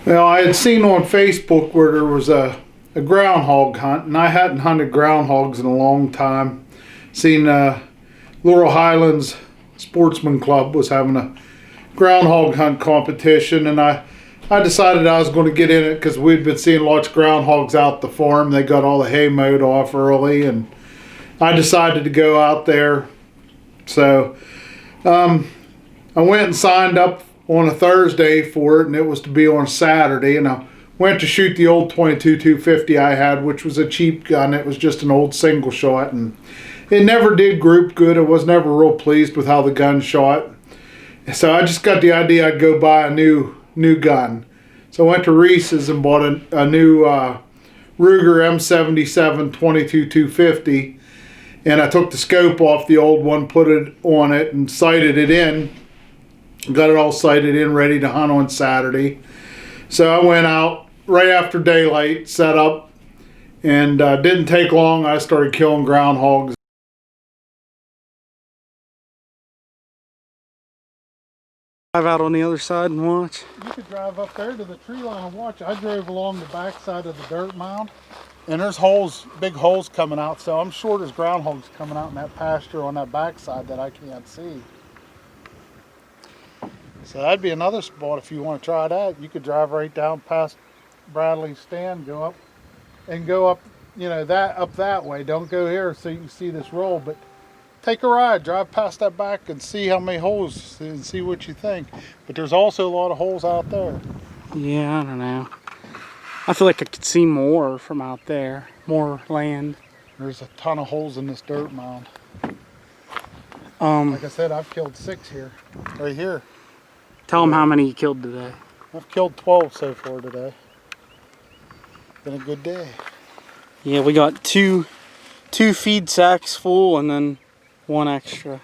Well, I had seen on Facebook where there was a groundhog hunt, and I hadn't hunted groundhogs in a long time. Seen Laurel Highlands Sportsman Club was having a groundhog hunt competition, and I decided I was going to get in it because we'd been seeing lots of groundhogs out the farm. They got all the hay mowed off early, and I decided to go out there. So I went and signed up on a Thursday for it, and it was to be on Saturday, and I went to shoot the old 22-250 I had, which was a cheap gun. It was just an old single shot, and it never did group good. I was never real pleased with how the gun shot. So I just got the idea I'd go buy a new gun. So I went to Reese's and bought a new Ruger M77 22-250, and I took the scope off the old one, put it on it, and sighted it in. Got it all sighted in, ready to hunt on Saturday. So I went out right after daylight, set up, and didn't take long. I started killing groundhogs. Drive out on the other side and watch. You could drive up there to the tree line and watch. I drove along the back side of the dirt mound, and there's holes, big holes coming out. So I'm sure there's groundhogs coming out in that pasture on that back side that I can't see. So that'd be another spot if you want to try that. You could drive right down past Bradley's stand, go up, you know, up that way. Don't go here so you can see this roll, but take a ride, drive past that back and see how many holes and see what you think. But there's also a lot of holes out there. Yeah, I don't know. I feel like I could see more from out there, more land. There's a ton of holes in this dirt mound. Like I said, I've killed 6 here, right here. Tell them how many you killed today. I've killed 12 so far today. Been a good day. Yeah, we got two feed sacks full and then 1 extra.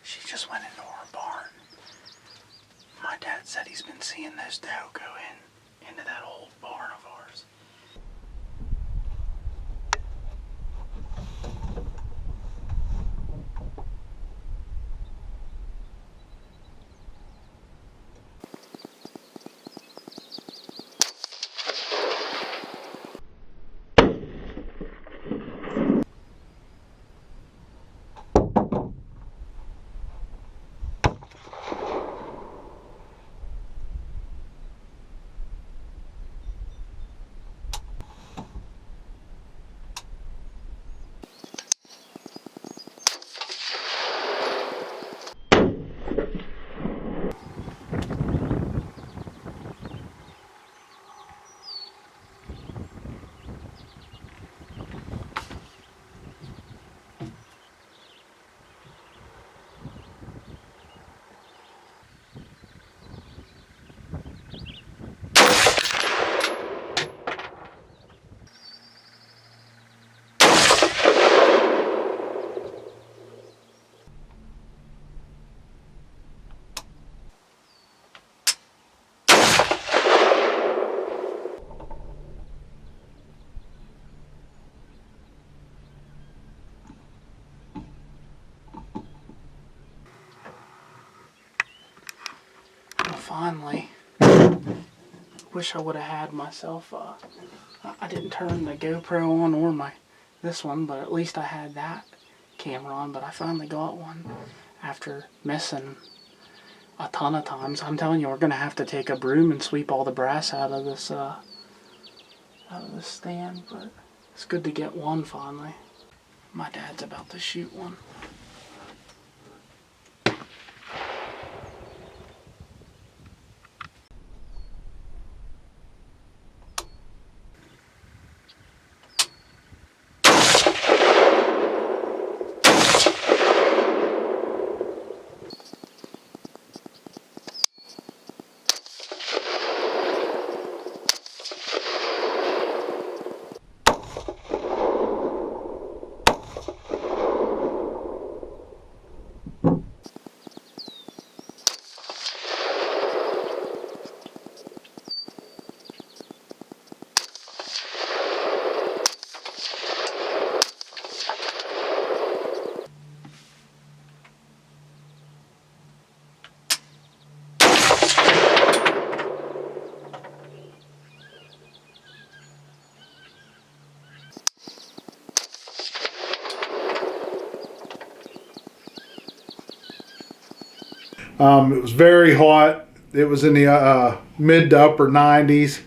She just went into our barn. My dad said he's been seeing those doe go into that old barn of ours. Finally, wish I would have had myself, I didn't turn the GoPro on or this one, but at least I had that camera on, but I finally got one after missing a ton of times. I'm telling you, we're going to have to take a broom and sweep all the brass out of this stand, but it's good to get one finally. My dad's about to shoot one. It was very hot. It was in the mid to upper 90s.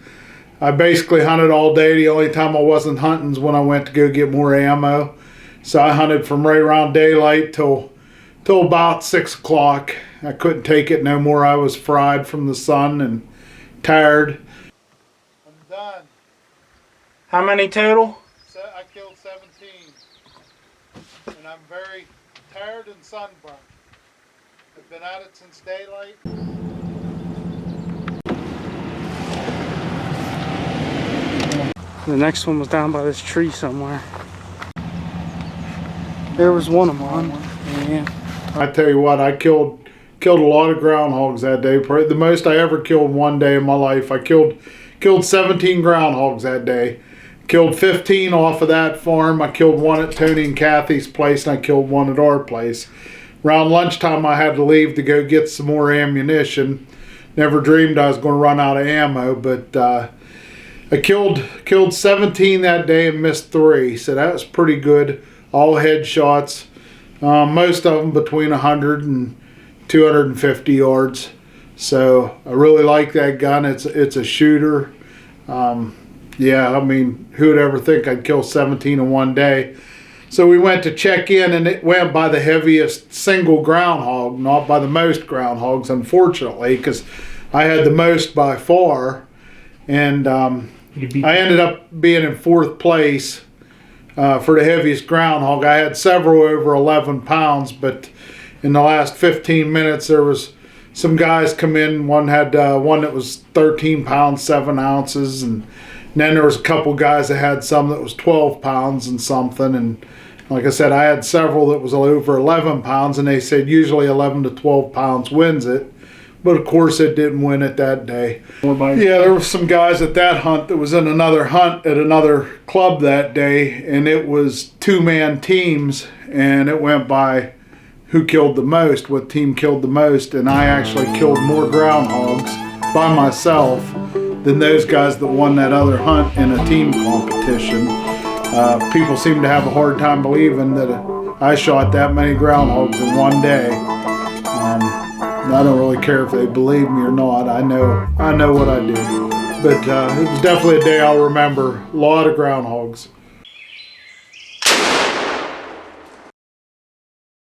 I basically hunted all day. The only time I wasn't hunting is when I went to go get more ammo. So I hunted from right around daylight till about 6 o'clock. I couldn't take it no more. I was fried from the sun and tired. I'm done. How many total? I killed 17. And I'm very tired and sunburned. I've been at it since daylight. The next one was down by this tree somewhere. There was one of mine. Yeah. I tell you what, I killed a lot of groundhogs that day. Probably the most I ever killed one day in my life. I killed 17 groundhogs that day. Killed 15 off of that farm. I killed one at Tony and Kathy's place, and I killed one at our place. Around lunchtime, I had to leave to go get some more ammunition. Never dreamed I was going to run out of ammo, but I killed 17 that day and missed 3, so that was pretty good. All headshots, most of them between 100 and 250 yards. So I really like that gun. It's a shooter. Yeah, I mean, who would ever think I'd kill 17 in one day? So we went to check in, and it went by the heaviest single groundhog, not by the most groundhogs, unfortunately, because I had the most by far. And I ended up being in 4th place for the heaviest groundhog. I had several over 11 pounds, but in the last 15 minutes, there was some guys come in. One had one that was 13 pounds, 7 ounces, and then there was a couple guys that had some that was 12 pounds and something. And like I said, I had several that was over 11 pounds, and they said usually 11 to 12 pounds wins it. But of course it didn't win it that day. Yeah, there were some guys at that hunt that was in another hunt at another club that day, and it was 2-man teams, and it went by who killed the most, what team killed the most, and I actually killed more groundhogs by myself than those guys that won that other hunt in a team competition. People seem to have a hard time believing that I shot that many groundhogs in one day. I don't really care if they believe me or not. I know what I did. But it was definitely a day I'll remember. A lot of groundhogs.